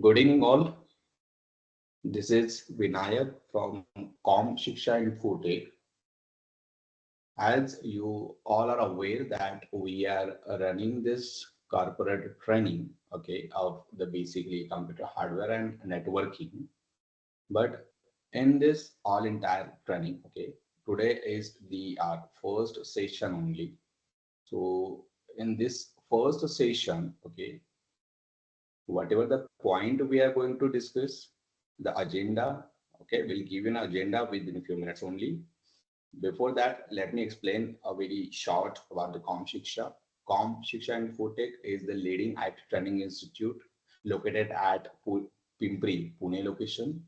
Good evening, all. This is Vinayak from Compshiksha in Footage. As you all are aware that we are running this corporate training, okay, of the basically computer hardware and networking. But in this all entire training, okay, today is the first session only. So in this first session, okay, whatever the point we are going to discuss, the agenda, okay, we'll give you an agenda within a few minutes only. Before that, let me explain a very short about the Compshiksha. Compshiksha in Tech is the leading IT training institute located at Pimpri, Pune location.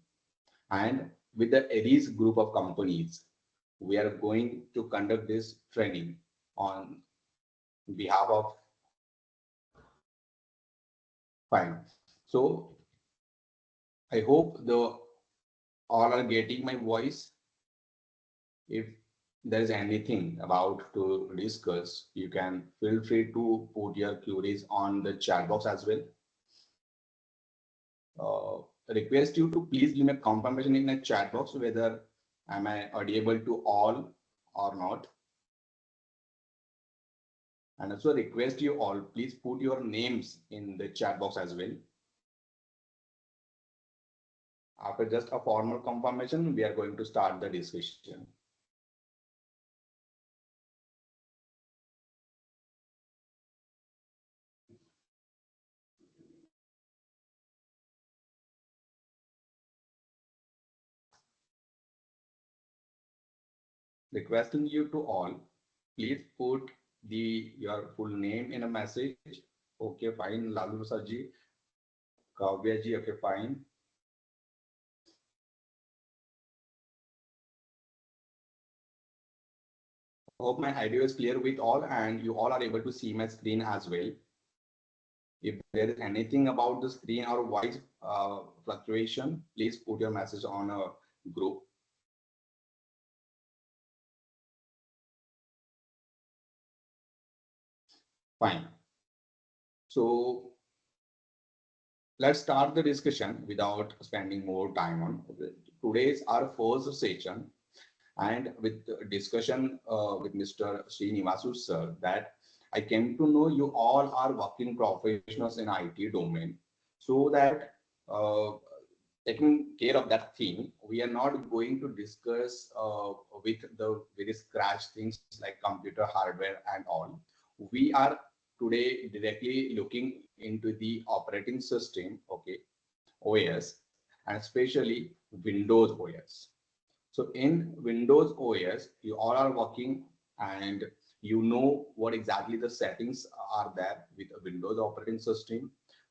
And with the Aries group of companies, we are going to conduct this training on behalf of Fine. So I hope the all are getting my voice. If there is anything about to discuss, you can feel free to put your queries on the chat box as well. Request you to please give me a confirmation in the chat box whether am I audible to all or not. And also request you all, please put your names in the chat box as well. After just a formal confirmation, we are going to start the discussion. Requesting you to all, please put your full name in a message. Okay, fine. Lalu Sarji, Kavya ji, okay, fine. Hope my idea is clear with all and you all are able to see my screen as well. If there is anything about the screen or voice fluctuation, please put your message on a group. Fine. So let's start the discussion without spending more time on. Today's our first session and with discussion with Mr. Srinivasu sir that I came to know you all are working professionals in IT domain, so that taking care of that thing, we are not going to discuss with the very scratch things like computer hardware and all. We are today directly looking into the operating system, okay, OS, and especially Windows OS. So in Windows OS, you all are working and you know what exactly the settings are there with a Windows operating system,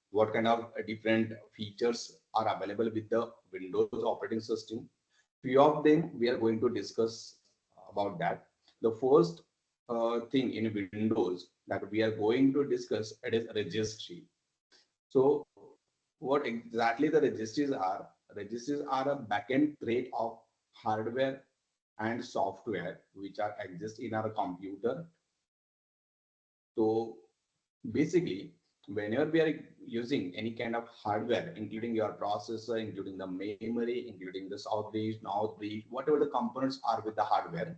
what kind of different features are available with the Windows operating system. Few of them we are going to discuss about that. The first thing in Windows that we are going to discuss, it is registry. So what exactly the registries are? Registries are a backend thread of hardware and software which are exist in our computer. So basically, whenever we are using any kind of hardware, including your processor, including the memory, including the south bridge, north bridge, whatever the components are with the hardware,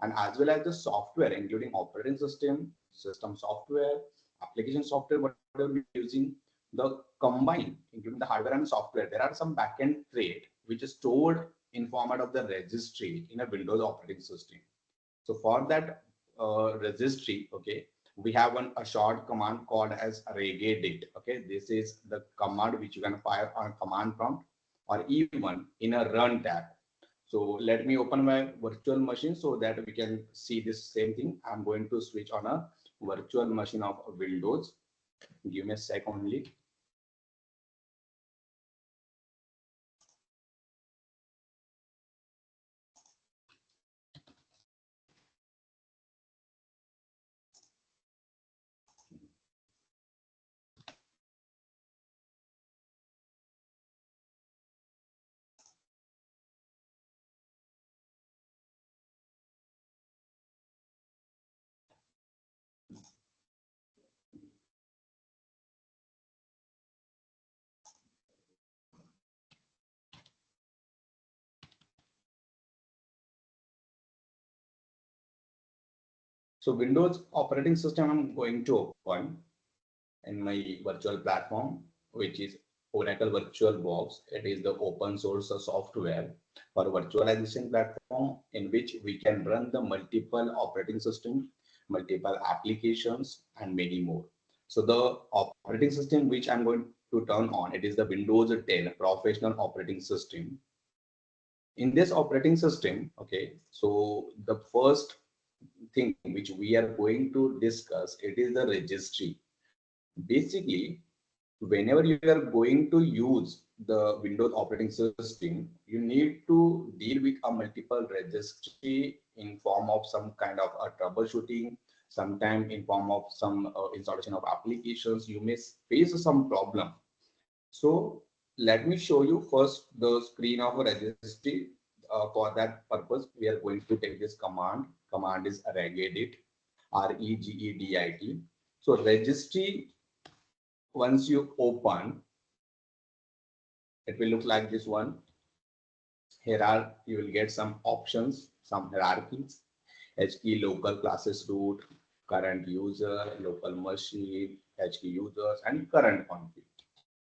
and as well as the software, including operating system software, application software, whatever we're using, the combined, including the hardware and software, there are some backend thread which is stored in format of the registry in a Windows operating system. So for that registry, okay, we have a short command called as regedit. Okay, this is the command which you can fire on command prompt or even in a run tab. So let me open my virtual machine so that we can see this same thing. I'm going to switch on a virtual machine of Windows. Give me a sec only. So Windows operating system I'm going to open in my virtual platform, which is Oracle VirtualBox. It is the open source software for virtualization platform in which we can run the multiple operating system, multiple applications, and many more. So the operating system which I'm going to turn on, it is the Windows 10 professional operating system. In this operating system, okay, so the first thing which we are going to discuss, it is the registry. Basically, whenever you are going to use the Windows operating system, you need to deal with a multiple registry in form of some kind of a troubleshooting, sometime in form of some installation of applications. You may face some problem. So let me show you first the screen of a registry. For that purpose, we are going to take this command. Command is regedit, regedit. So registry, once you open, it will look like this one. Here are, you will get some options, some hierarchies, HKey local classes root, current user, local machine, HKey users, and current config.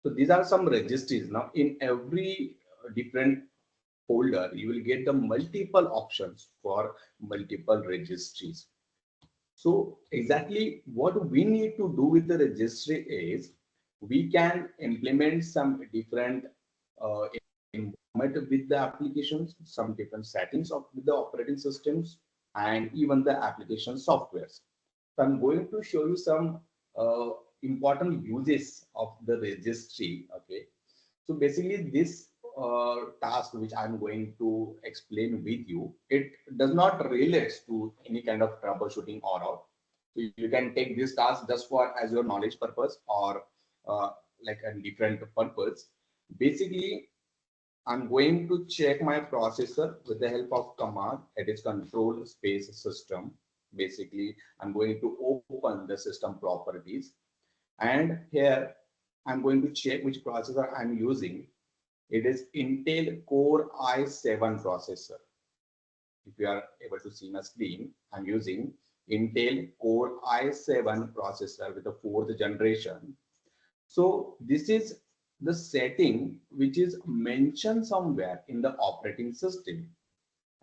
So these are some registries. Now in every different folder, you will get the multiple options for multiple registries. So exactly what we need to do with the registry is we can implement some different environment with the applications, some different settings of with the operating systems, and even the application softwares. So I'm going to show you some uh, important uses of the registry. Okay, so basically this task which I'm going to explain with you, it does not relate to any kind of troubleshooting or all. So you can take this task just for as your knowledge purpose or uh, like a different purpose. Basically, I'm going to check my processor with the help of command. It is control space system. Basically, I'm going to open the system properties, and here I'm going to check which processor I'm using. It is Intel Core i7 processor. If you are able to see my screen, I'm using Intel Core i7 processor with the fourth generation. So this is the setting which is mentioned somewhere in the operating system.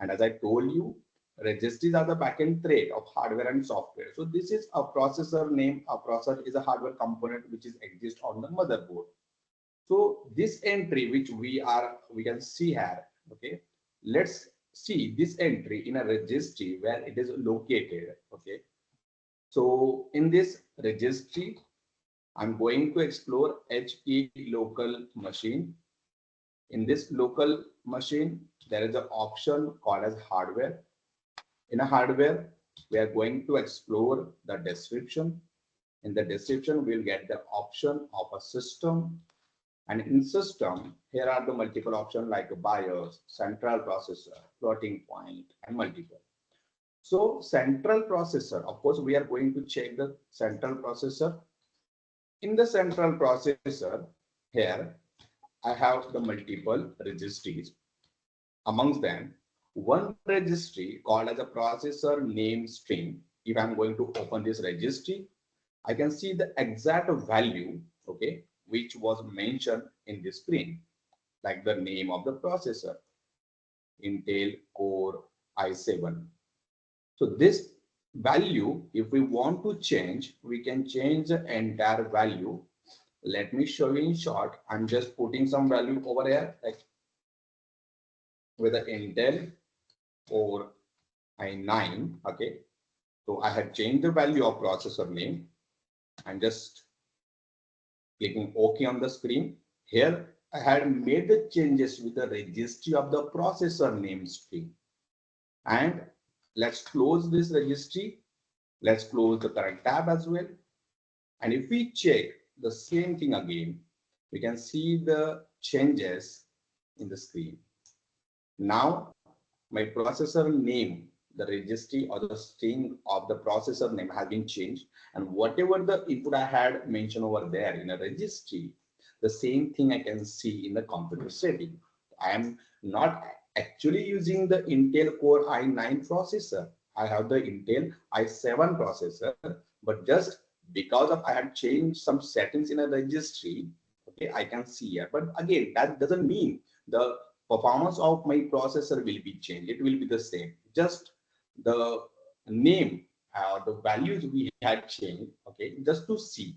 And as I told you, registries are the backend thread of hardware and software. So this is a processor name. A processor is a hardware component which is exist on the motherboard. So this entry which we can see here, okay, let's see this entry in a registry where it is located. Okay, so in this registry I'm going to explore HE local machine. In this local machine there is an option called as hardware. In a hardware we are going to explore the description. In the description we'll get the option of a system. And in system, here are the multiple options like BIOS, central processor, floating point, and multiple. So central processor, of course, we are going to check the central processor. In the central processor, here I have the multiple registries. Amongst them, one registry called as a processor name string. If I'm going to open this registry, I can see the exact value, okay, which was mentioned in the screen, like the name of the processor, Intel Core i7. So this value, if we want to change, we can change the entire value. Let me show you in short. I'm just putting some value over here, like with the Intel Core i9. Okay, so I had changed the value of processor name. I'm just clicking OK on the screen. Here I had made the changes with the registry of the processor name string. And let's close this registry. Let's close the current tab as well. And if we check the same thing again, we can see the changes in the screen. Now my processor name, the registry or the string of the processor name has been changed, and whatever the input I had mentioned over there in a registry, the same thing I can see in the computer setting. I am not actually using the Intel Core i9 processor. I have the Intel i7 processor, but just because of I had changed some settings in a registry, okay, I can see here. But again, that doesn't mean the performance of my processor will be changed. It will be the same. Just the name or the values we had changed, okay, just to see.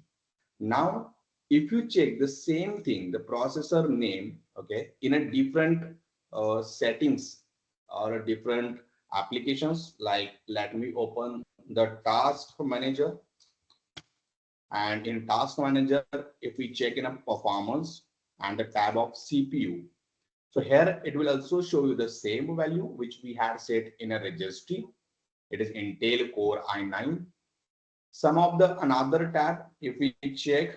Now, if you check the same thing, the processor name, okay, in a different settings or a different applications, like let me open the task manager. And in task manager, if we check in a performance and the tab of CPU, so here it will also show you the same value which we had set in a registry. It is Intel Core i9. Some of the another tab, if we check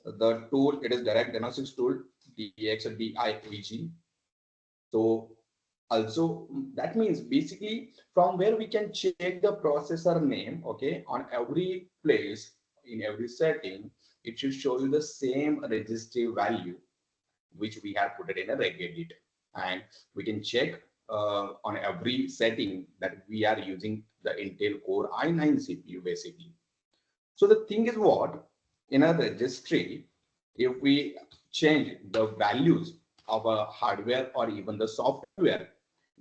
the tool, it is direct diagnostics tool, DXDIVG. So also that means basically from where we can check the processor name, okay, on every place, in every setting, it should show you the same registry value which we have put it in a regedit. And we can check on every setting that we are using the Intel Core i9 CPU basically. So the thing is what, in a registry, if we change the values of a hardware or even the software,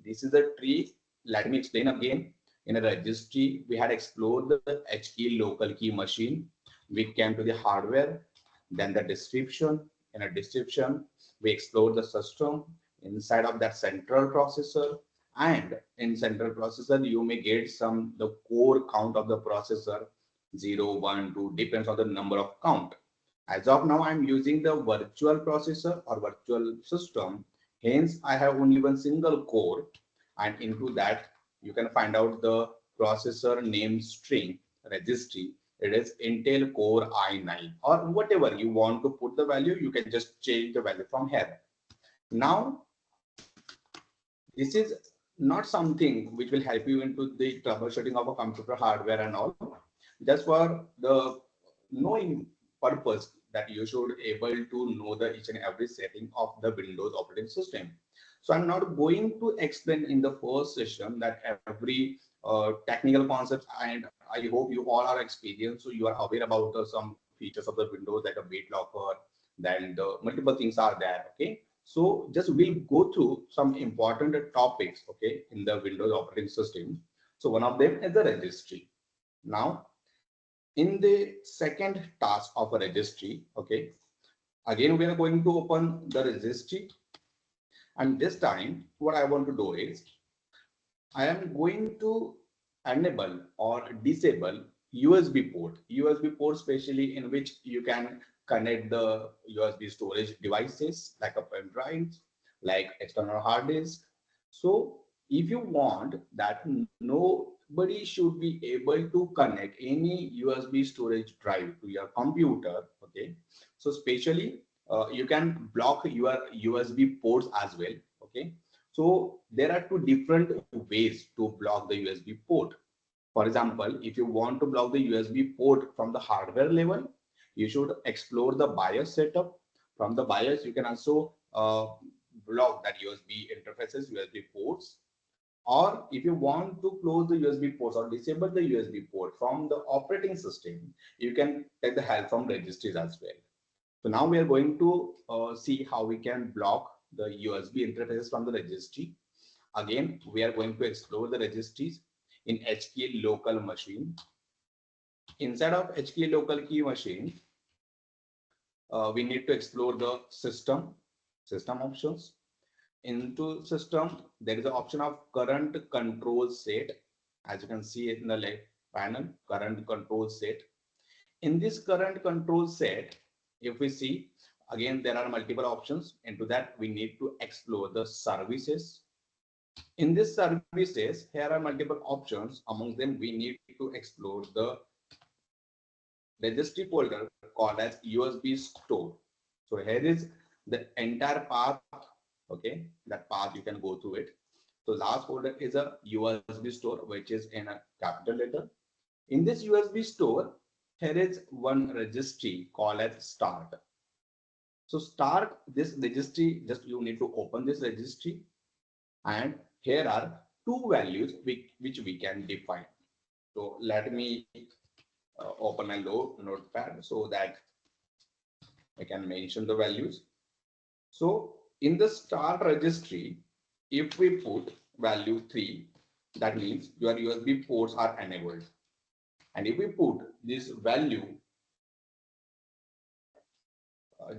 this is a tree. Let me explain again. In a registry, we had explored the H key local key machine. We came to the hardware, then the description. In a description, we explored the system. Inside of that central processor, and in central processor, you may get some the core count of the processor 0, 1, 2, depends on the number of count. As of now, I'm using the virtual processor or virtual system. Hence, I have only one single core, and into that, you can find out the processor name string registry. It is Intel Core i9 or whatever you want to put the value, you can just change the value from here. Now, this is not something which will help you into the troubleshooting of a computer hardware and all. Just for the knowing purpose that you should able to know the each and every setting of the Windows operating system. So I'm not going to explain in the first session that every technical concepts, and I hope you all are experienced, so you are aware about some features of the Windows like a BitLocker, then the multiple things are there. Okay, so just we'll go through some important topics, okay, in the Windows operating system. So one of them is the registry. Now, in the second task of a registry, okay, again we are going to open the registry, and this time what I want to do is I am going to enable or disable USB port. USB port specially in which you can connect the USB storage devices like a pen drive, like external hard disk. So if you want that nobody should be able to connect any USB storage drive to your computer, okay. So specially you can block your USB ports as well, okay. So there are two different ways to block the USB port. For example, if you want to block the USB port from the hardware level, you should explore the BIOS setup. From the BIOS, you can also block that USB interfaces, USB ports. Or if you want to close the USB ports or disable the USB port from the operating system, you can take the help from registries as well. So now we are going to see how we can block the USB interfaces from the registry. Again, we are going to explore the registries in HKey local machine. Inside of HKey local key machine, we need to explore the system options. Into system, there is an option of current control set. As you can see in the left panel, current control set. In this current control set, if we see, again, there are multiple options. Into that, we need to explore the services. In this services, here are multiple options. Among them, we need to explore the registry folder called as USB store. So here is the entire path. Okay, that path you can go through it. So last folder is a USB store, which is in a capital letter. In this USB store, here is one registry called as start. So start this registry, just you need to open this registry, and here are two values which we can define. So let me open a notepad so that I can mention the values. So in the start registry, if we put value 3, that means your USB ports are enabled. And if we put this value,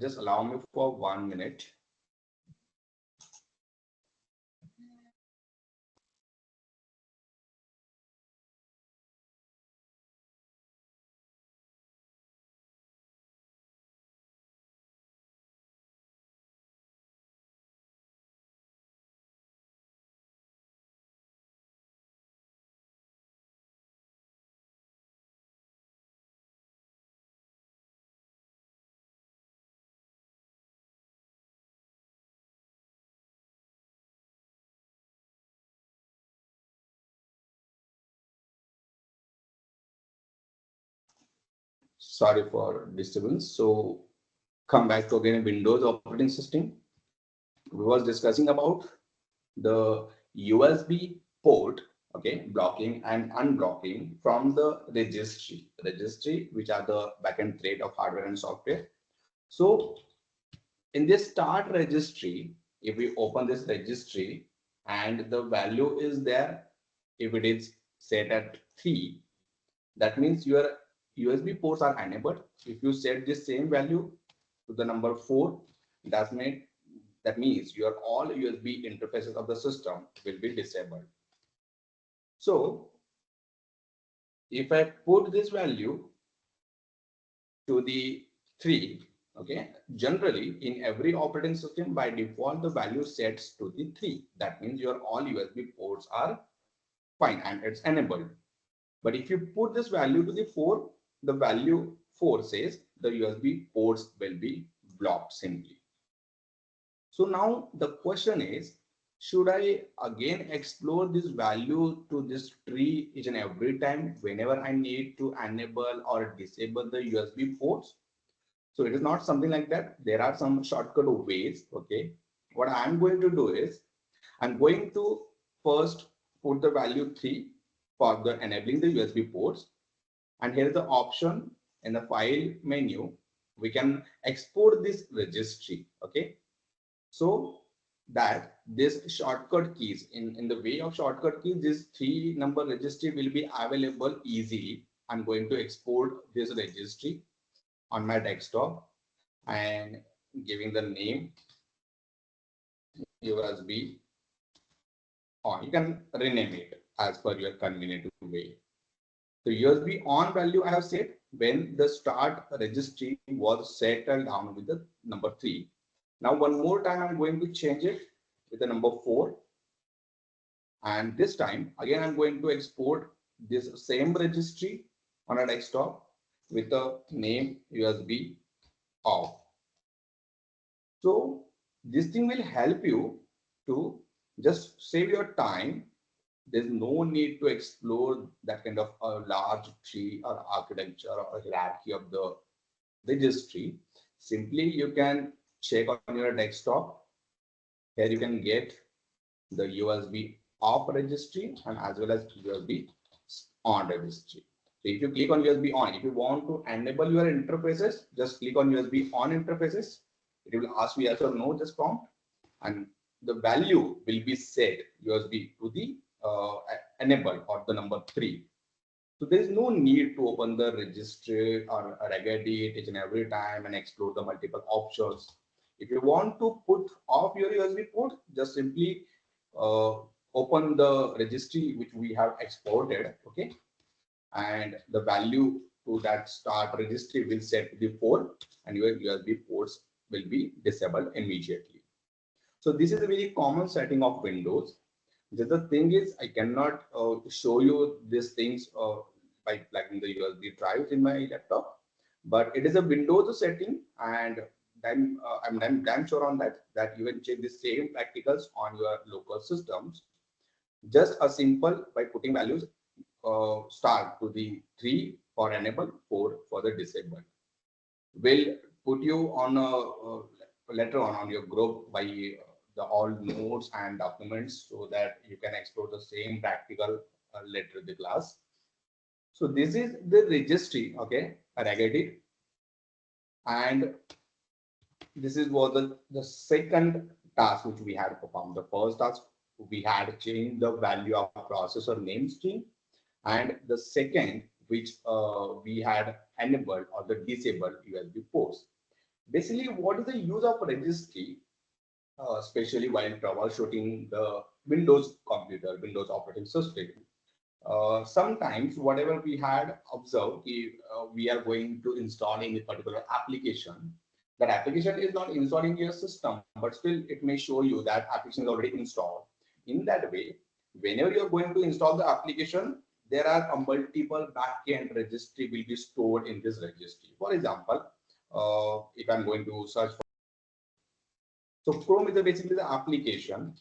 just allow me for 1 minute. Sorry for disturbance. So come back to again Windows operating system. We was discussing about the USB port, okay, blocking and unblocking from the registry, which are the backend thread of hardware and software. So in this start registry, if we open this registry and the value is there, if it is set at 3, that means your USB ports are enabled. If you set the same value to the number 4, that means your all USB interfaces of the system will be disabled. So if I put this value to the 3, okay, generally in every operating system by default the value sets to the 3. That means your all USB ports are fine and it's enabled. But if you put this value to the 4, the value 4 says the USB ports will be blocked simply. So now the question is, should I again explore this value to this tree each and every time whenever I need to enable or disable the USB ports? So it is not something like that. There are some shortcut ways. Okay. What I'm going to do is I'm going to first put the value 3 for the enabling the USB ports. And here is the option in the file menu. We can export this registry. Okay. So that this shortcut keys in the way of shortcut keys, this 3 number registry will be available easily. I'm going to export this registry on my desktop and giving the name USB on. You can rename it as per your convenient way. The USB on value I have set when the start registry was settled down with the number 3. Now one more time I'm going to change it with the number 4. And this time again I'm going to export this same registry on a desktop with the name USB off. So this thing will help you to just save your time. There's no need to explore that kind of a large tree or architecture or hierarchy of the registry. Simply you can check on your desktop. Here you can get the USB off registry and as well as USB on registry. So if you click on USB on, if you want to enable your interfaces, just click on USB on interfaces. It will ask you yes or no, just prompt, and the value will be set USB to the enable or the number 3. So there is no need to open the registry or regedit each and every time and explore the multiple options. If you want to put off your USB port, just simply uh, open the registry which we have exported, okay, and the value to that start registry will set to the 4 and your USB ports will be disabled immediately. So this is a very common setting of Windows. The thing is, I cannot show you these things by plugging the USB drives in my laptop, but it is a Windows setting, and I'm damn sure on that you can check the same practicals on your local systems. Just a simple by putting values start to the 3 for enable, 4 for the disable. Will put you on a later on your group by the all notes and documents so that you can explore the same practical later in the class. So this is the registry, okay, regarding, and this is was the second task which we had performed. The first task we had changed the value of processor name string, and the second which we had enabled or the disabled USB ports. Basically, what is the use of registry, especially while troubleshooting the Windows computer, Windows operating system? Sometimes whatever we had observed, if we are going to install any particular application, that application is not installed in your system, but still it may show you that application is already installed. In that way, whenever you're going to install the application, there are a multiple backend registry will be stored in this registry. For example, if I'm going to search for, so Chrome is basically the application,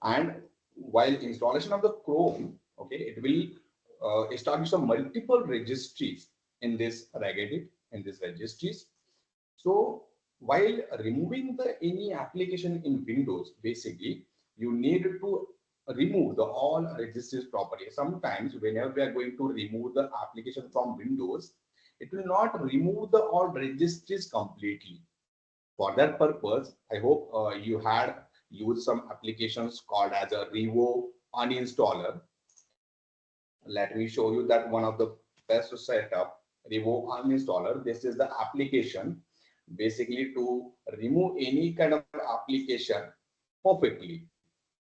and while installation of the Chrome, okay, it will establish some multiple registries in this regedit, in this registries. So while removing the any application in Windows, basically you need to remove the all registries properly. Sometimes whenever we are going to remove the application from Windows, it will not remove the all registries completely. For that purpose, I hope you had used some applications called as a Revo uninstaller. Let me show you that one of the best setup, Revo uninstaller. This is the application basically to remove any kind of application perfectly.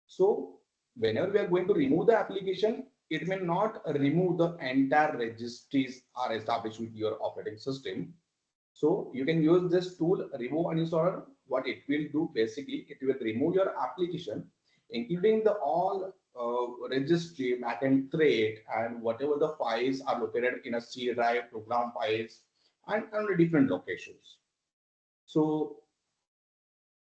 So whenever we are going to remove the application, it may not remove the entire registries are established with your operating system. So you can use this tool, remove uninstaller. What it will do basically, it will remove your application, including the all registry, backend thread, and whatever the files are located in a C drive, program files, and on different locations. So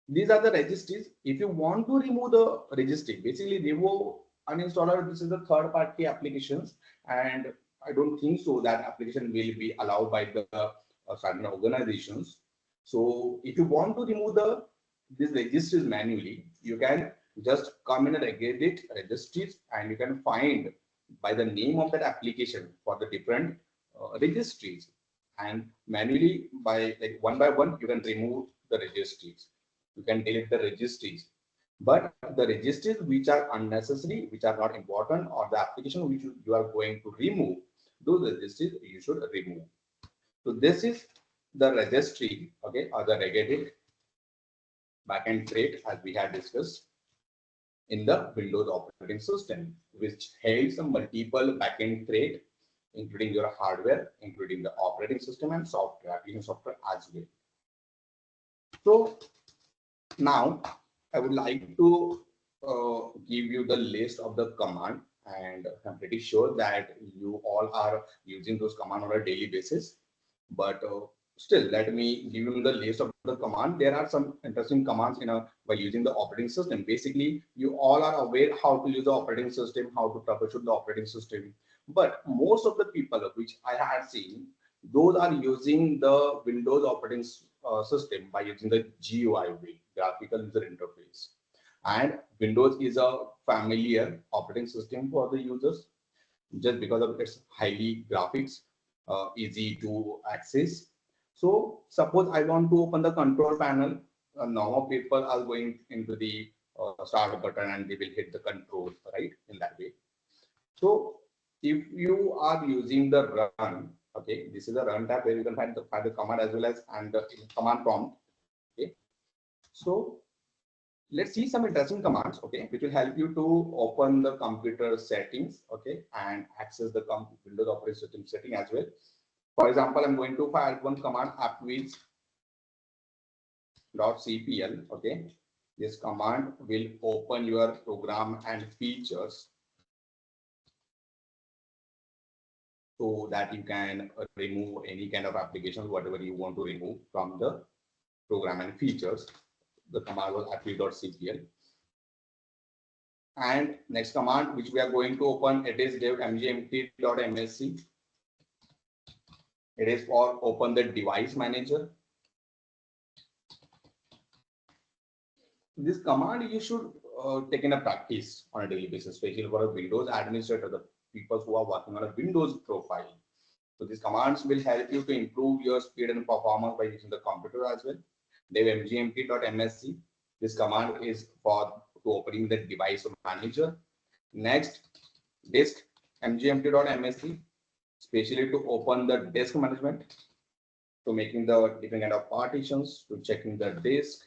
these are the registries. If you want to remove the registry, basically remove uninstaller, this is the third party applications, and I don't think so that application will be allowed by the certain organizations. So if you want to remove the these registries manually, you can just come in and edit registries, and you can find by the name of that application for the different registries, and manually by like one by one you can remove the registries. You can delete the registries, but the registries which are unnecessary, which are not important, or the application which you are going to remove, those registries you should remove. So this is the registry, okay, or the regedit backend thread as we had discussed in the Windows operating system, which holds some multiple backend thread, including your hardware, including the operating system and software, application software as well. So now I would like to give you the list of the command, and I'm pretty sure that you all are using those commands on a daily basis. But still, let me give you the list of the command. There are some interesting commands by using the operating system. Basically, you all are aware how to use the operating system, how to troubleshoot the operating system. But most of the people which I had seen, those are using the Windows operating system by using the GUI way, graphical user interface. And Windows is a familiar operating system for the users just because of its highly graphics, easy to access. So suppose I want to open the control panel. Normal people are going into the start button and they will hit the control, right? In that way. So if you are using the run, okay, this is the run tab where you can find the command as well as and the command prompt. Okay, so let's see some interesting commands, okay, which will help you to open the computer settings, okay, and access the Windows operating system setting as well. For example, I'm going to fire one command appwiz.cpl, okay. This command will open your program and features so that you can remove any kind of applications, whatever you want to remove from the program and features. The command was appwiz.cpl. And next command which we are going to open, it is dev mgmt.msc. It is for open the device manager. this command you should take in a practice on a daily basis, especially for a Windows administrator, the people who are working on a Windows profile. So these commands will help you to improve your speed and performance by using the computer as well. They have mgmt.msc. This command is for to opening the device manager. Next, disk mgmt.msc, especially to open the disk management, to making the different kind of partitions, to checking the disk,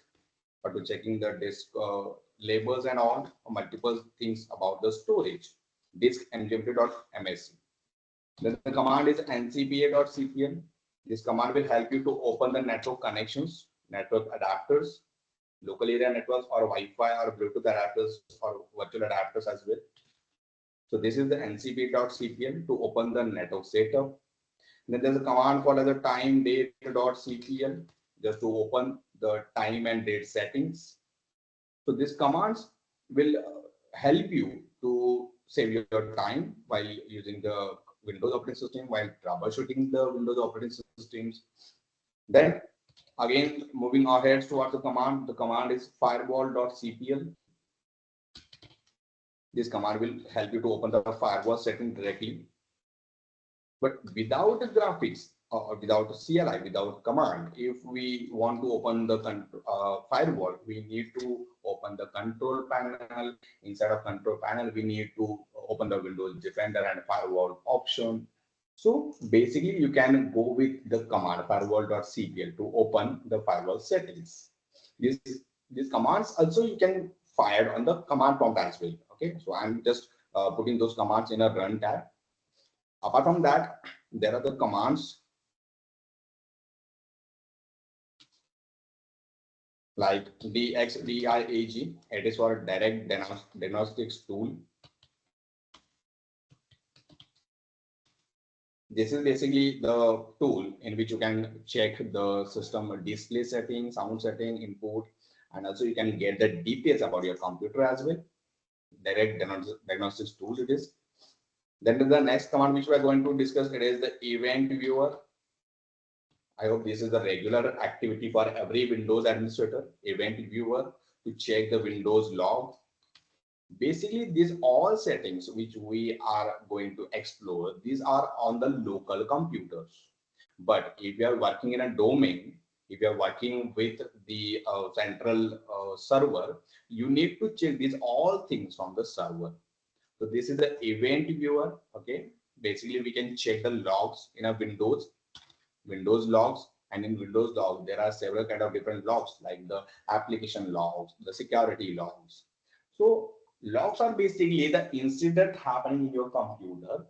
or to checking the disk labels and all, multiple things about the storage. Disk mgmt.msc. Then the command is ncpa.cpl. This command will help you to open the network connections, network adapters, local area networks, or Wi-Fi or Bluetooth adapters or virtual adapters as well. So this is the ncpa.cpl to open the network setup. Then there's a command called as a time date.cpl just to open the time and date settings. So these commands will help you to save your time while using the Windows operating system, while troubleshooting the Windows operating systems. Then again, moving ahead towards the command is firewall.cpl. This command will help you to open the firewall setting directly. But without the graphics or without CLI, without command, if we want to open the firewall, we need to open the control panel. Inside of control panel, we need to open the Windows Defender and firewall option. So basically, you can go with the command firewall.cpl to open the firewall settings. These commands also you can fire on the command prompt as well. Okay, so I'm just putting those commands in a run tab. Apart from that, there are the commands like DXDIAG. It is for a direct diagnostics tool. This is basically the tool in which you can check the system display setting, sound setting, input, and also you can get the details about your computer as well. Direct diagnostics tool it is. Then the next command which we are going to discuss, it is the event viewer. I hope this is the regular activity for every Windows administrator, event viewer, to check the Windows log. Basically, these all settings which we are going to explore, these are on the local computers. But if you are working in a domain, if you are working with the central server, you need to check these all things from the server. So this is the event viewer. Okay, basically we can check the logs in a Windows logs, and in Windows logs there are several kind of different logs like the application logs, the security logs. So logs are basically the incident happening in your computer.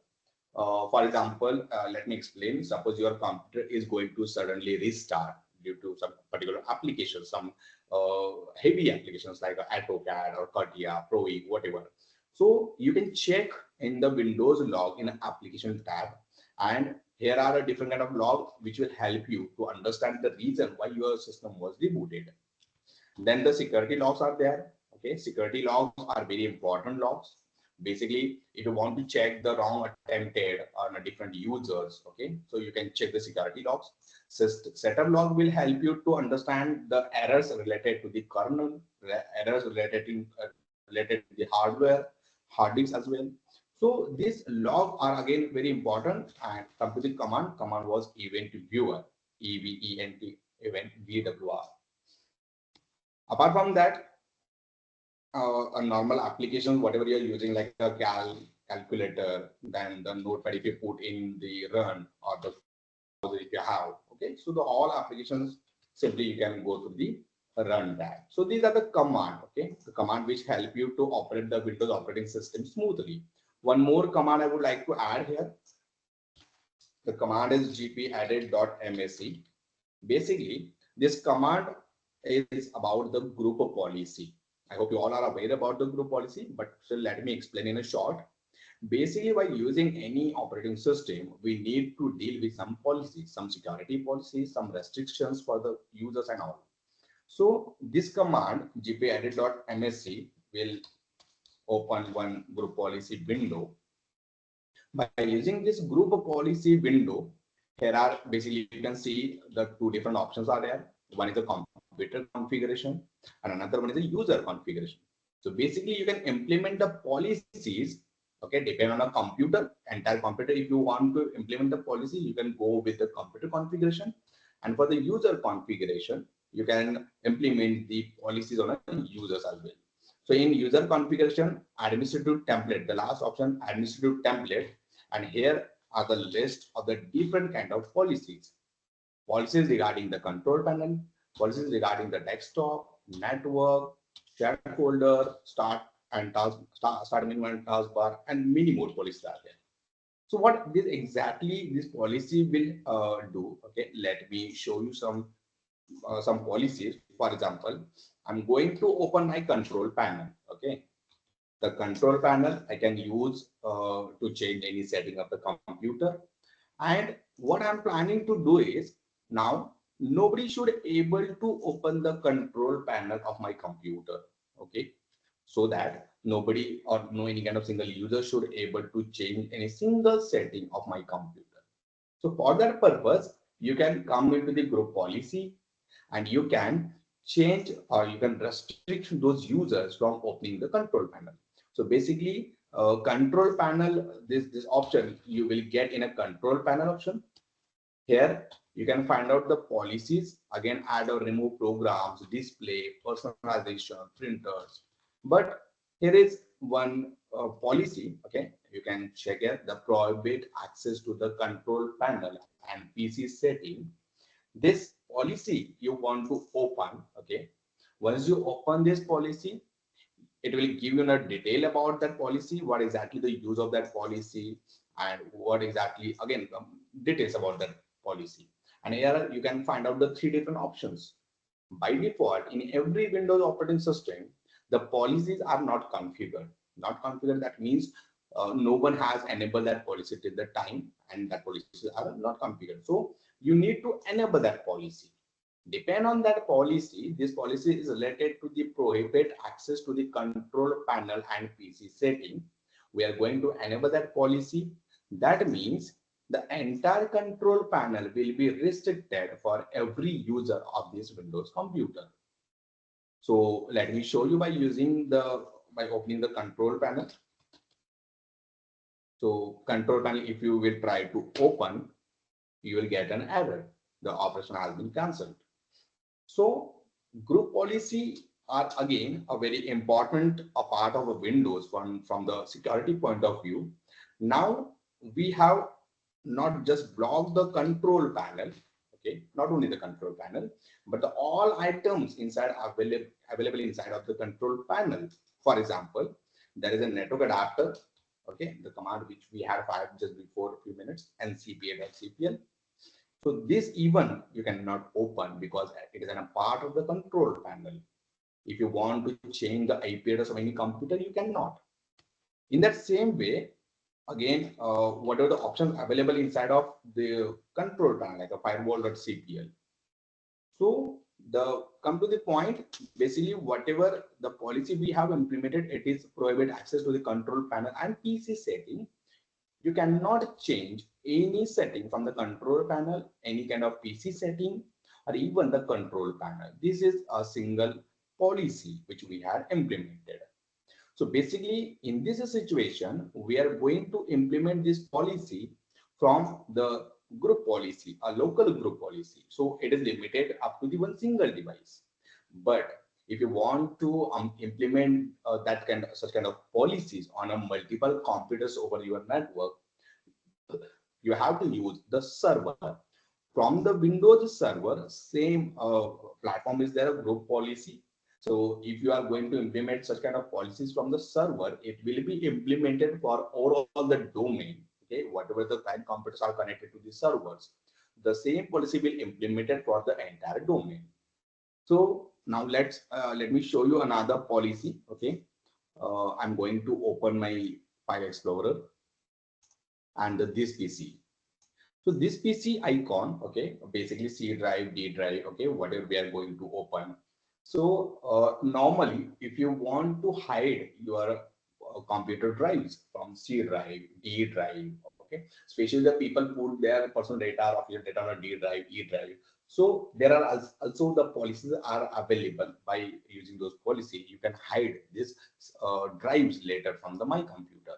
For example, let me explain. Suppose your computer is going to suddenly restart due to some particular application, some heavy applications like AutoCAD or CATIA, ProE, whatever. So you can check in the Windows log in application tab, and here are a different kind of log which will help you to understand the reason why your system was rebooted. Then the security logs are there. Okay, security logs are very important logs. Basically, if you want to check the wrong attempted on a different users, okay, so you can check the security logs. Setup log will help you to understand the errors related to the kernel, errors related to the hardware, hard disks as well. So these logs are again very important. And come to the command. Command was event viewer, event event vwr. Apart from that, a normal application, whatever you're using, like a calculator, then the notepad if you put in the run, or the browser if you have. Okay, so the all applications simply you can go to the run tab. So these are the command. Okay, the command which help you to operate the Windows operating system smoothly. One more command I would like to add here. The command is gpadded.msc. Basically, this command is about the group policy. I hope you all are aware about the group policy, but still let me explain in a short. Basically, while using any operating system, we need to deal with some policies, some security policies, some restrictions for the users and all. So this command gpadded.msc will open one group policy window. By using this group policy window, here are basically you can see the two different options are there. One is the computer configuration, and another one is the user configuration. So basically, you can implement the policies, okay, depending on a computer, entire computer. If you want to implement the policy, you can go with the computer configuration. And for the user configuration, you can implement the policies on a users as well. So in user configuration, administrative template, the last option, administrative template, and here are the list of the different kind of policies. Policies regarding the control panel, policies regarding the desktop, network, shared folder, start and task, start menu and taskbar, and many more policies are there. So what this exactly this policy will do? Okay, let me show you some policies. For example, I'm going to open my control panel. Okay, the control panel I can use to change any setting of the computer. And what I'm planning to do is now nobody should able to open the control panel of my computer. Okay, so that nobody or no any kind of single user should able to change any single setting of my computer. So for that purpose, you can come into the group policy and you can change or you can restrict those users from opening the control panel. So basically, control panel, this option you will get in a control panel option. Here you can find out the policies, again add or remove programs, display, personalization, printers. But here is one policy, okay, you can check it, the prohibit access to the control panel and PC setting. This policy you want to open, okay, once you open this policy, it will give you a detail about that policy, what exactly the use of that policy, and what exactly again details about that policy. And here you can find out the three different options. By default, in every Windows operating system, the policies are not configured. Not configured, that means no one has enabled that policy till the time, and that policies are not configured. So you need to enable that policy. Depend on that policy, this policy is related to the prohibit access to the control panel and PC setting. We are going to enable that policy. That means the entire control panel will be restricted for every user of this Windows computer. So let me show you by by opening the control panel. So control panel, if you will try to open, you will get an error. The operation has been cancelled. So group policy are again a very important part of a Windows from the security point of view. Now we have not just blocked the control panel, okay, not only the control panel, but the all items inside available inside of the control panel. For example, there is a network adapter, okay, the command which we had fired just before a few minutes, ncpa.cpl. So this even you cannot open because it is a part of the control panel. If you want to change the IP address of any computer, you cannot. In that same way, again, what are the options available inside of the control panel, like a firewall.cpl? So the come to the point, basically whatever the policy we have implemented, it is prohibit access to the control panel and PC setting. You cannot change any setting from the control panel, any kind of PC setting, or even the control panel. This is a single policy which we have implemented. So basically, in this situation, we are going to implement this policy from the group policy, a local group policy. So it is limited up to the one single device. But if you want to implement such kind of policies on a multiple computers over your network, you have to use the server. From the Windows server, same platform is there, a group policy. So if you are going to implement such kind of policies from the server, it will be implemented for overall the domain. Okay, whatever the client computers are connected to the servers, the same policy will implemented for the entire domain. So now let me show you another policy. Okay, I'm going to open my File Explorer and this PC. So this PC icon, okay, basically C drive, D drive, okay, whatever we are going to open. So normally, if you want to hide your computer drives from C drive, D drive, okay, especially the people put their personal data of your data on a D drive, E drive. So there are also the policies are available. By using those policies, you can hide these drives later from the my computer.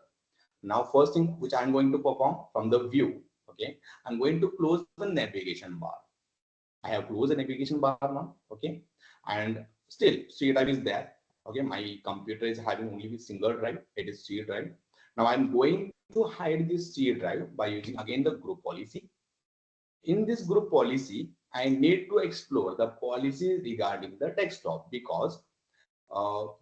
Now, first thing which I'm going to perform from the view, okay, I'm going to close the navigation bar. I have closed the navigation bar now, okay, and still C drive is there. Okay, my computer is having only a single drive, it is C drive. Now I'm going to hide this C drive by using again the group policy. In this group policy, I need to explore the policy regarding the desktop, because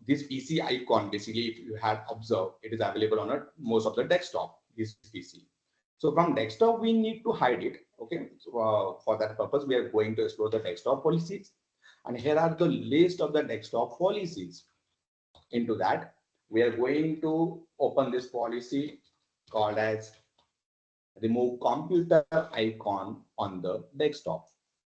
this PC icon, basically, if you had observed, it is available on most of the desktop, this PC. So from desktop, we need to hide it. Okay. So for that purpose, we are going to explore the desktop policies. And here are the list of the desktop policies. Into that, we are going to open this policy called as remove computer icon on the desktop.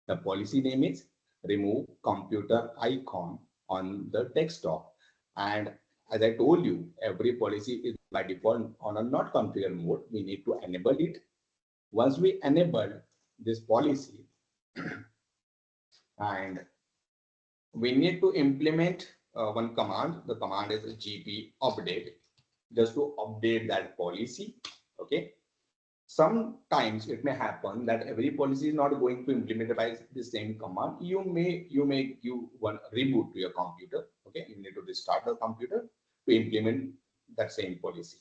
The policy name is remove computer icon on the desktop. And as I told you, every policy is by default on a not configure mode. We need to enable it. Once we enable this policy, and we need to implement one command. The command is gp update, just to update that policy. Okay. Sometimes it may happen that every policy is not going to implement by the same command. You may give one reboot to your computer. Okay, you need to restart the computer to implement that same policy.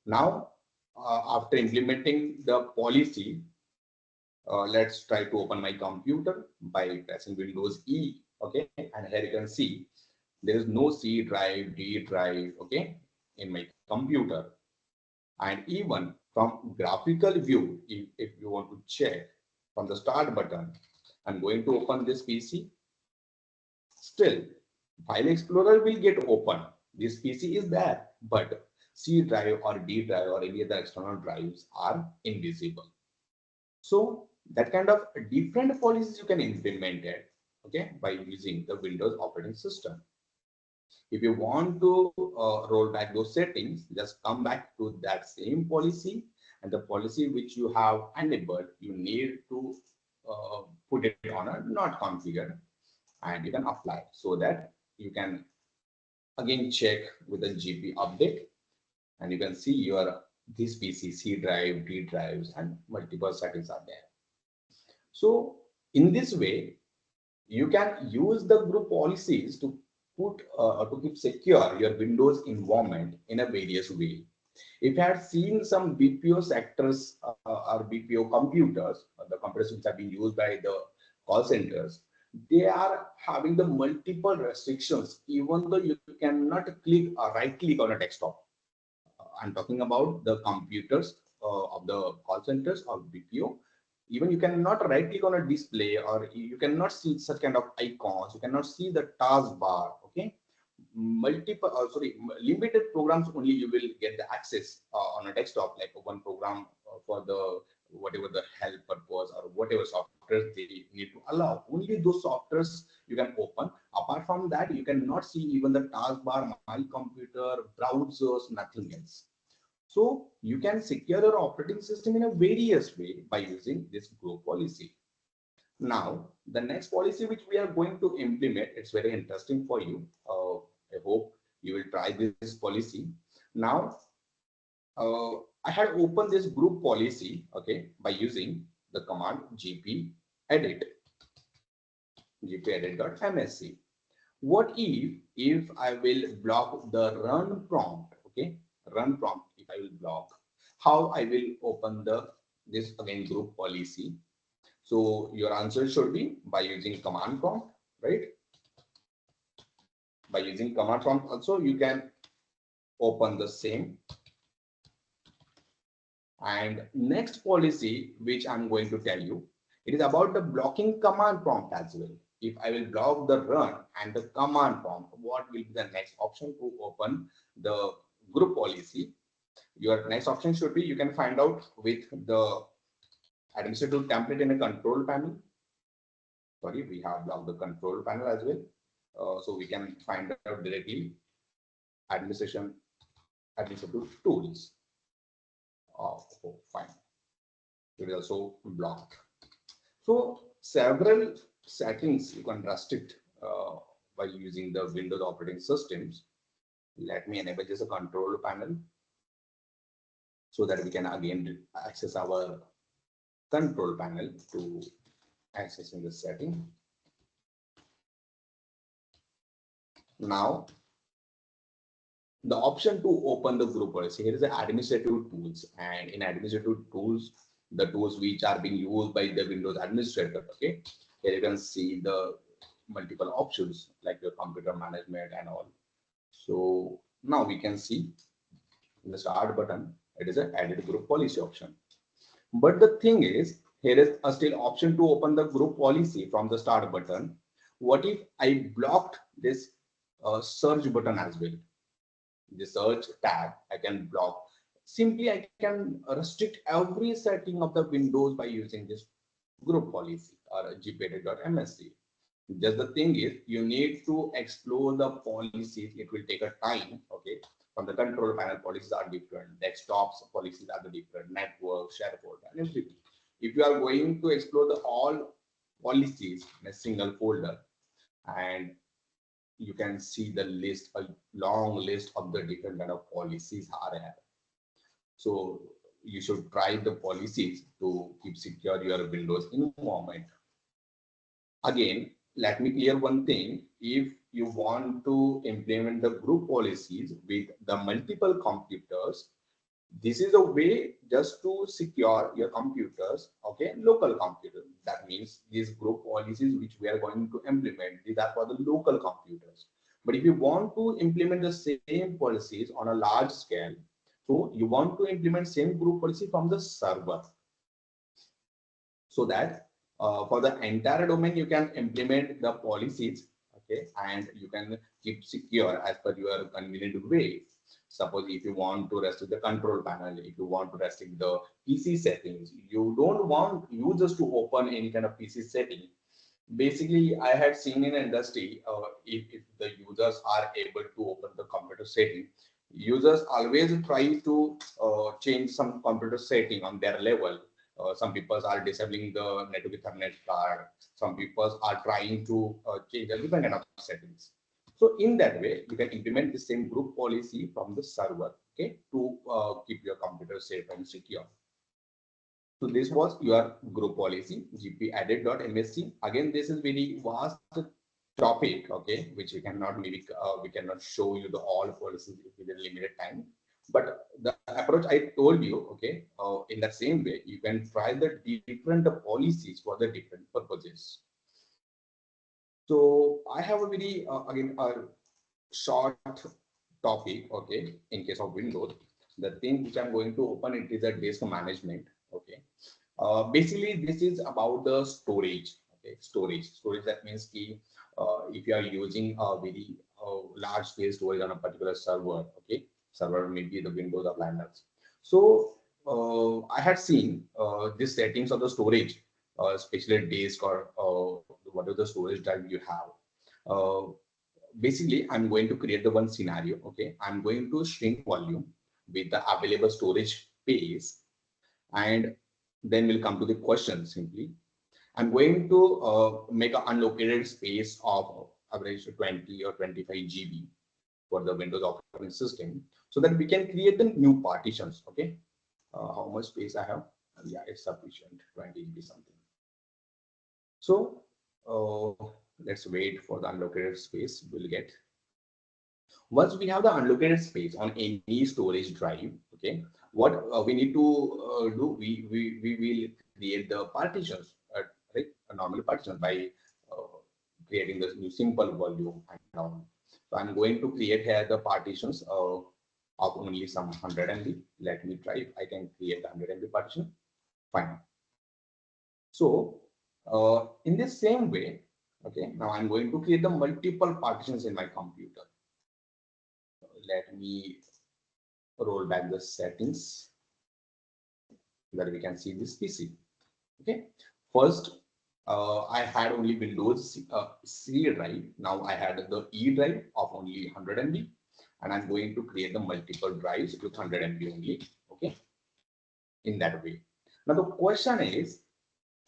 Now, after implementing the policy, let's try to open my computer by pressing Windows E. Okay, and here you can see there is no C drive, D drive. Okay, in my computer. And even from graphical view, if you want to check from the start button, I'm going to open this PC. Still, File Explorer will get open. This PC is there, but C drive or D drive or any other external drives are invisible. So that kind of different policies you can implement it, okay, by using the Windows operating system. If you want to roll back those settings, just come back to that same policy, and the policy which you have enabled, you need to put it on a not configured, and you can apply, so that you can again check with the GP update, and you can see your this PC C drive, D drives, and multiple settings are there. So in this way, you can use the group policies to to keep secure your Windows environment in a various way. If you had seen some BPO sectors or BPO computers, the computers which are being used by the call centers, they are having the multiple restrictions, even though you cannot click or right click on a desktop. I'm talking about the computers of the call centers or BPO. Even you cannot right click on a display, or you cannot see such kind of icons. You cannot see the taskbar. Okay, multiple, limited programs only you will get the access on a desktop, like one program for the whatever the help purpose or whatever software they need to allow. Only those softwares you can open. Apart from that, you cannot see even the taskbar, my computer, browsers, nothing else. So you can secure your operating system in a various way by using this group policy. Now, the next policy which we are going to implement, it's very interesting for you. I hope you will try this policy. Now, I had opened this group policy, okay, by using the command gp edit, gpedit.msc. What if I will block the run prompt, okay, run prompt, if I will block, how I will open this again group policy? So your answer should be by using command prompt, right? By using command prompt also you can open the same. And next policy which I'm going to tell you, it is about the blocking command prompt as well. If I will block the run and the command prompt, what will be the next option to open the group policy? Your next option should be, you can find out with the administrative template in a control panel. Sorry, we have blocked the control panel as well. So we can find out directly administrative tools. Oh, fine. It is also blocked. So several settings you can restrict by using the Windows operating systems. Let me enable this control panel so that we can again access our control panel to accessing the setting. Now, the option to open the group policy, here is the administrative tools, and in administrative tools, the tools which are being used by the Windows administrator. Okay, here you can see the multiple options like your computer management and all. So now we can see in the start button, it is an edit group policy option. But the thing is, here is a still option to open the group policy from the start button. What if I blocked this search button as well? The search tab I can block. Simply I can restrict every setting of the Windows by using this group policy or gpedit.msc. Just the thing is, you need to explore the policies. It will take a time. Okay, from the control panel, policies are different. Desktops policies are the different. Network, share folder, and everything. If you are going to explore the all policies in a single folder, and you can see the list, a long list of the different kind of policies are there. So you should try the policies to keep secure your Windows environment. Again, let me clear one thing. If you want to implement the group policies with the multiple computers, this is a way just to secure your computers, okay, local computer. That means these group policies which we are going to implement, these are for the local computers. But if you want to implement the same policies on a large scale, so you want to implement same group policy from the server, so that for the entire domain you can implement the policies, okay, and you can keep secure as per your convenient way. Suppose if you want to restrict the control panel, if you want to restrict the PC settings, you don't want users to open any kind of PC setting. Basically, I had seen in industry, if the users are able to open the computer setting, users always try to change some computer setting on their level. Some people are disabling the network Ethernet card. Some people are trying to change a different kind of settings. So in that way, you can implement the same group policy from the server, okay, to keep your computer safe and secure. So this was your group policy, gp-edit.msc. Again, this is very vast topic, okay, which we cannot maybe we cannot show you the all policies within limited time. But the approach I told you, okay, in that same way, you can try the different policies for the different purposes. So I have a very again a short topic, okay, in case of Windows. The thing which I'm going to open it is a disk management, okay. Basically, this is about the storage. Okay, storage. That means key. If you are using a very large scale storage on a particular server, okay, server maybe the Windows or Linux. So I had seen these settings of the storage, especially disk or whatever the storage drive you have. Basically, I'm going to create the one scenario. Okay, I'm going to shrink volume with the available storage space, and then we'll come to the question simply. I'm going to make an unallocated space of average 20 or 25 GB for the Windows operating system, so that we can create the new partitions. Okay, how much space I have? Yeah, it's sufficient, 20 GB something. So let's wait for the unallocated space we'll get. Once we have the unallocated space on any storage drive, okay, what we need to do, we will create the partitions, right? Normal partitions by creating this new simple volume and down. So I'm going to create here the partitions of only some 100 MB. Let me try if I can create the 100 MB partition. Fine. So in this same way, okay, now I'm going to create the multiple partitions in my computer. Let me roll back the settings that we can see this PC. Okay, first I had only Windows C drive. Now I had the E drive of only 100 MB, and I'm going to create the multiple drives with 100 MB only. Okay, in that way. Now the question is,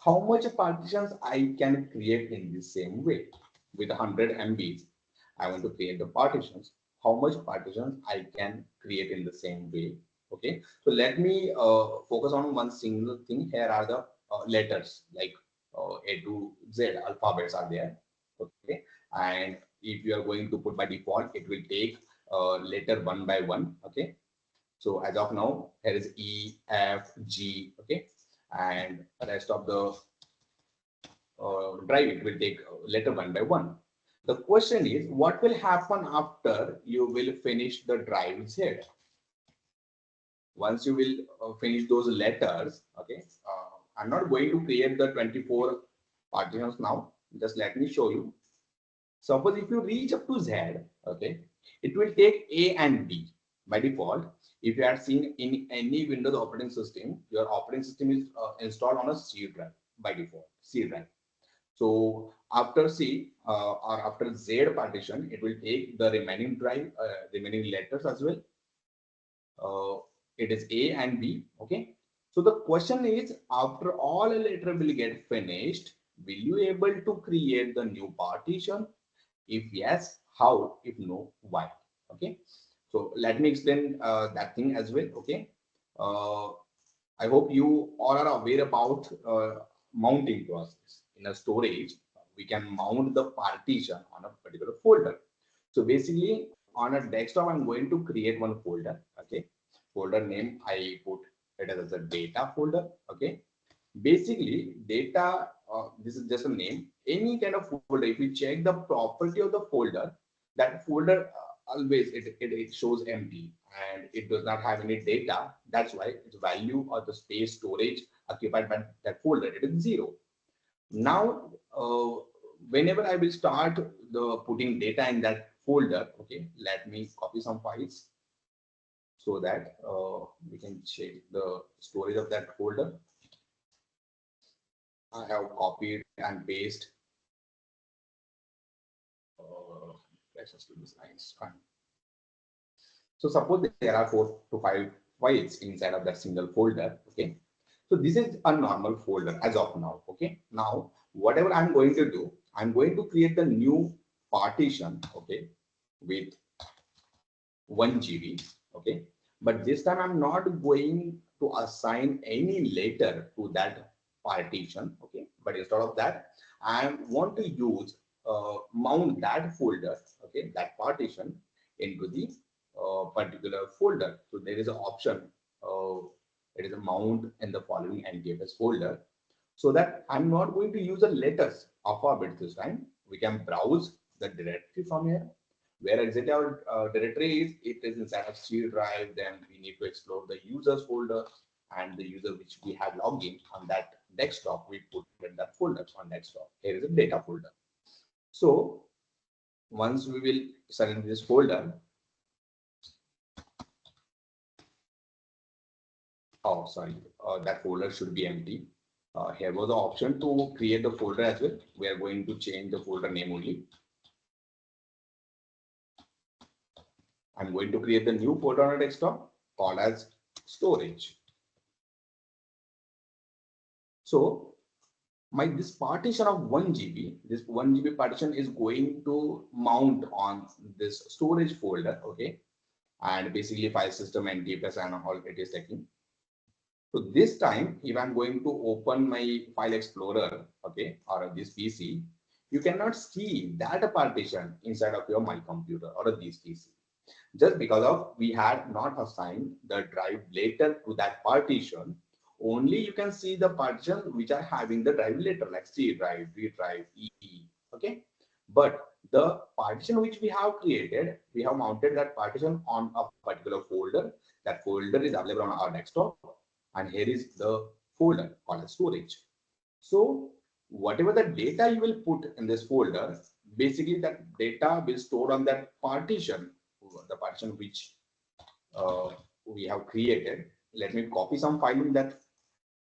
how much partitions I can create in the same way. With 100 MBs, I want to create the partitions. How much partitions I can create in the same way. Okay, so let me focus on one single thing. Here are the letters like A to Z alphabets are there. Okay, and if you are going to put by default, it will take letter one by one. Okay, so as of now, here is E, F, G. Okay, and the rest of the drive it will take letter one by one. The question is, what will happen after you will finish the drive Z? Once you will finish those letters, okay, I'm not going to create the 24 partitions now. Just let me show you. Suppose if you reach up to Z, okay, it will take A and B by default. If you have seen in any Windows operating system, your operating system is installed on a C drive by default, C drive. So after C or after Z partition, it will take the remaining drive, remaining letters as well. It is A and B. Okay. So the question is, after all a letter will get finished, will you able to create the new partition? If yes, how? If no, why? Okay. So let me explain that thing as well. Okay. Uh, I hope you all are aware about mounting process. In a storage, we can mount the partition on a particular folder. So basically, on a desktop, I'm going to create one folder. Okay, folder name I put it as a data folder. Okay, basically data. This is just a name. Any kind of folder. If you check the property of the folder, that folder always it shows empty and it does not have any data. That's why its value or the space storage occupied by that folder it is zero. Now, whenever I will start the putting data in that folder, okay, let me copy some files so that we can check the storage of that folder. I have copied and pasted. Let's just do this lines. Fine. So suppose there are 4 to 5 files inside of that single folder. Okay. So this is a normal folder as of now. Okay. Now, whatever I'm going to do, I'm going to create the new partition. Okay. With 1 GB. Okay. But this time I'm not going to assign any letter to that partition. Okay. But instead of that, I want to use mount that folder. Okay. That partition into the particular folder. So there is an option. It is a mount in the following NTFS folder. So that I'm not going to use the letters alphabet this time. We can browse the directory from here. Where exactly our directory is, it is inside of C drive. Then we need to explore the users folder and the user which we have logged in on that desktop. We put in that folder on desktop. Here is a data folder. So once we will select this folder, oh, sorry, that folder should be empty. Here was the option to create the folder as well. We are going to change the folder name only. I'm going to create the new folder on a desktop called as storage. So this partition of 1 GB, this 1 GB partition is going to mount on this storage folder. Okay. And basically file system and DPS and all it is taking. So this time, if I'm going to open my file explorer, okay, or this PC, you cannot see that partition inside of your my computer or this PC. Just because of we had not assigned the drive later to that partition, only you can see the partitions which are having the drive later like C drive, D drive, E. Okay, but the partition which we have created, we have mounted that partition on a particular folder. That folder is available on our desktop, and here is the folder called as storage. So whatever the data you will put in this folder, basically that data will store on that partition, the partition which we have created. Let me copy some file in that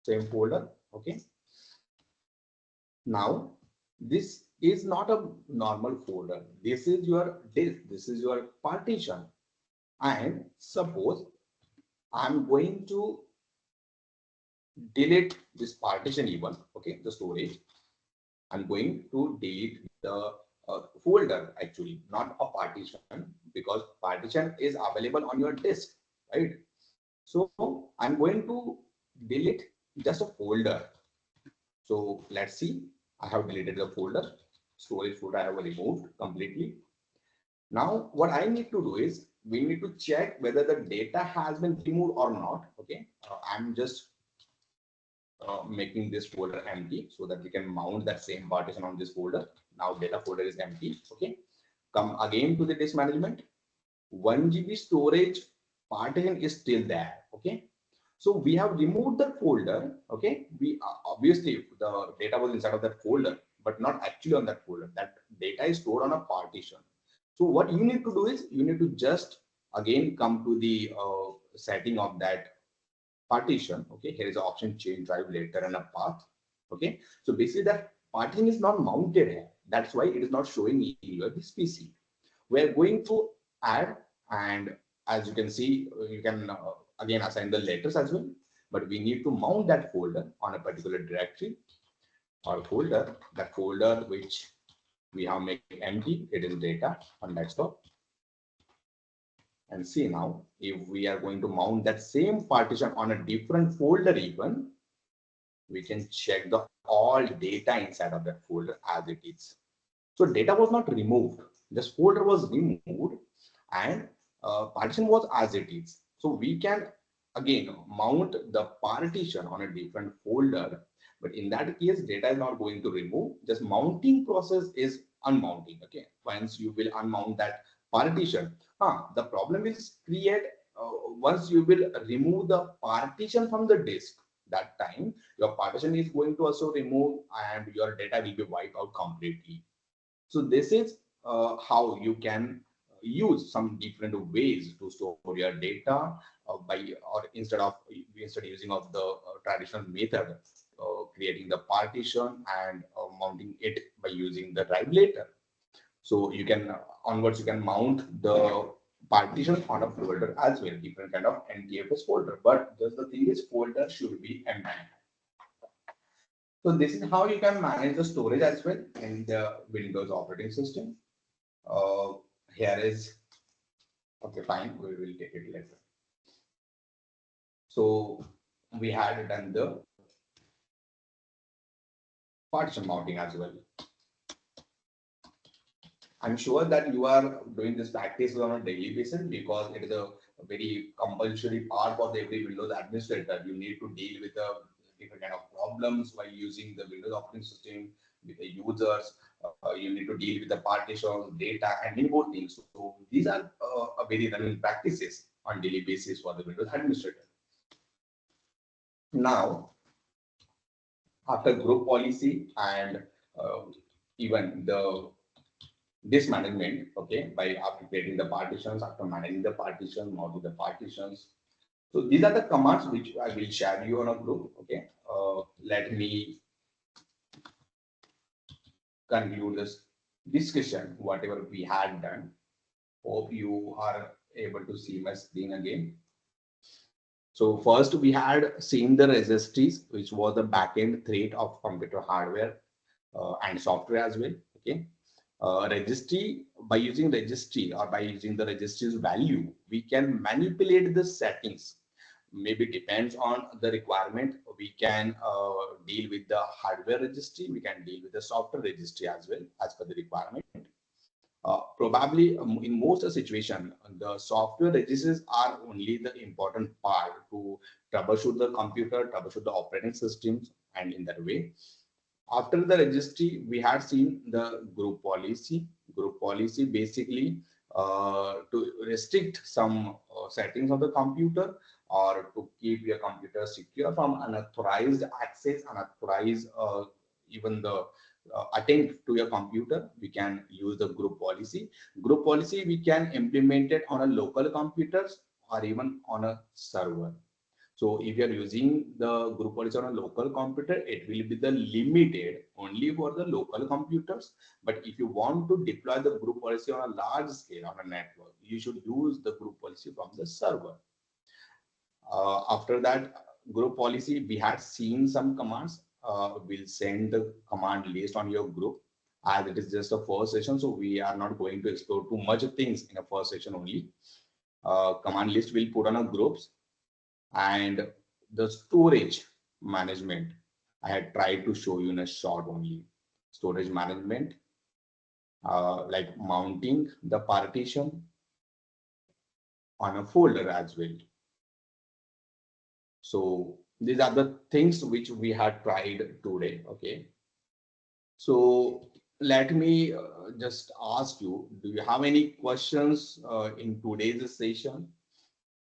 same folder. Okay. Now this is not a normal folder. This is your disk. This is your partition. And suppose I'm going to delete this partition even, okay, the storage. I'm going to delete the folder actually, not a partition, because partition is available on your disk, right? So I'm going to delete just a folder. So let's see, I have deleted the folder, storage folder I have removed completely. Now what I need to do is we need to check whether the data has been removed or not. Okay, I'm just making this folder empty so that we can mount that same partition on this folder. Now data folder is empty. Okay, come again to the disk management. 1 GB storage partition is still there. Okay, so we have removed the folder. Okay, we obviously the data was inside of that folder, but not actually on that folder. That data is stored on a partition. So what you need to do is you need to just again come to the setting of that partition. Okay, here is the option change drive later and a path. Okay, so basically that partition is not mounted here. That's why it is not showing in your this PC. We are going to add, and as you can see, you can again assign the letters as well, but we need to mount that folder on a particular directory or folder. That folder which we have made empty, it is data on desktop. And see now, if we are going to mount that same partition on a different folder even, we can check the all data inside of that folder as it is. So data was not removed, this folder was removed, and partition was as it is. So we can again mount the partition on a different folder, but in that case data is not going to remove, just mounting process is unmounting. Okay, once you will unmount that partition, the problem is create once you will remove the partition from the disk, that time your partition is going to also remove and your data will be wiped out completely. So this is how you can use some different ways to store your data by or instead using of the traditional method, creating the partition and mounting it by using the drive later. So you can onwards you can mount the partition on a folder as well, different kind of NTFS folder. But just the thing is folder should be empty. So this is how you can manage the storage as well in the Windows operating system. Uh, Here is okay, fine. We will take it later. So we had done the partition mounting as well. I'm sure that you are doing this practice on a daily basis because it is a very compulsory part for the every Windows administrator. You need to deal with the different kind of problems while using the Windows operating system with the users. You need to deal with the partitions, data, and many more things. So these are a very running practices on daily basis for the Windows administrator. Now, after group policy and uh, even the this management, okay, by after creating the partitions, after managing the partition, mounting the partitions. So these are the commands which I will share you on a group. Okay, let me conclude this discussion, whatever we had done. Hope you are able to see my screen again. So first we had seen the registries, which was the backend thread of computer hardware and software as well. Okay, registry, by using registry or by using the registry's value, we can manipulate the settings. Maybe depends on the requirement. We can deal with the hardware registry. We can deal with the software registry as well as per the requirement. Probably in most situation, the software registries are only the important part to troubleshoot the computer, troubleshoot the operating systems, and in that way. After the registry, we had seen the group policy. Group policy basically to restrict some settings of the computer or to keep your computer secure from unauthorized access, unauthorized even the attempt to your computer. We can use the group policy. Group policy we can implement it on a local computers or even on a server. So if you are using the group policy on a local computer, it will be the limited only for the local computers. But if you want to deploy the group policy on a large scale on a network, you should use the group policy from the server. After that, group policy, we had seen some commands. We'll send the command list on your group as it is just a first session. So we are not going to explore too much of things in a first session only. Command list will put on a groups, and the storage management I had tried to show you in a short only. Storage management, like mounting the partition on a folder as well. So these are the things which we had tried today. Okay. So let me just ask you, do you have any questions in today's session?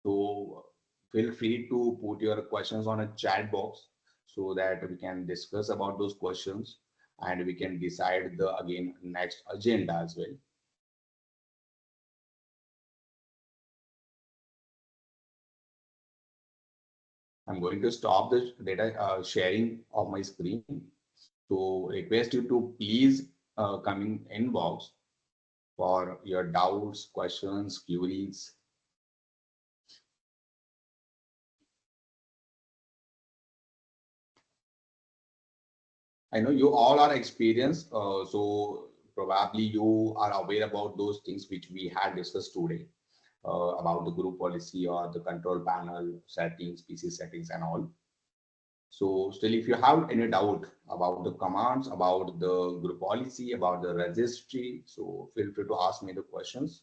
So feel free to put your questions on a chat box so that we can discuss about those questions and we can decide the again next agenda as well. I'm going to stop the data sharing of my screen. So request you to please come in inbox for your doubts, questions, queries. I know you all are experienced, so probably you are aware about those things which we had discussed today about the group policy or the control panel settings, PC settings and all. So still, if you have any doubt about the commands, about the group policy, about the registry, so feel free to ask me the questions.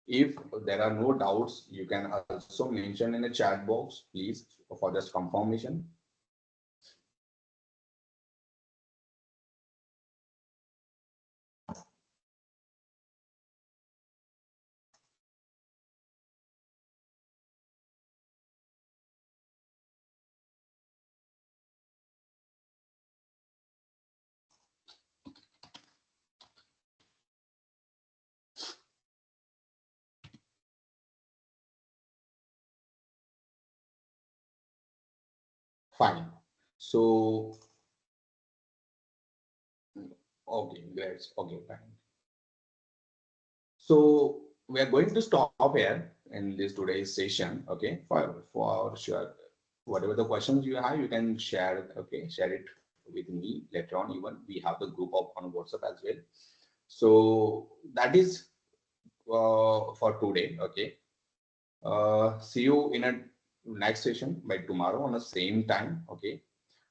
If there are no doubts, you can also mention in the chat box, please, for just confirmation. Fine. So, okay, great. Okay, fine. So we are going to stop here in this today's session. Okay, for sure. Whatever the questions you have, you can share it. Okay, share it with me later on. Even we have the group of on WhatsApp as well. So that is for today. Okay. See you in a next session by tomorrow on the same time. Okay.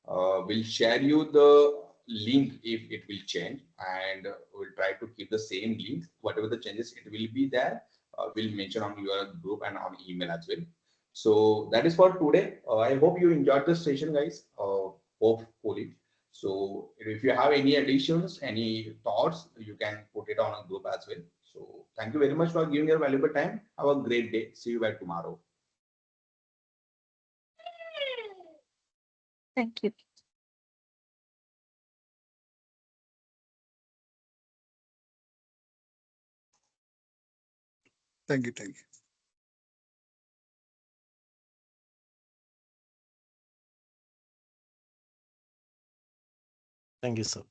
We'll share you the link if it will change, and we'll try to keep the same link. Whatever the changes it will be there, we'll mention on your group and on email as well. So that is for today. I hope you enjoyed the session, guys. Hopefully. So if you have any additions, any thoughts, you can put it on a group as well. So thank you very much for giving your valuable time. Have a great day. See you by tomorrow. Thank you. Thank you. Thank you. Thank you, sir.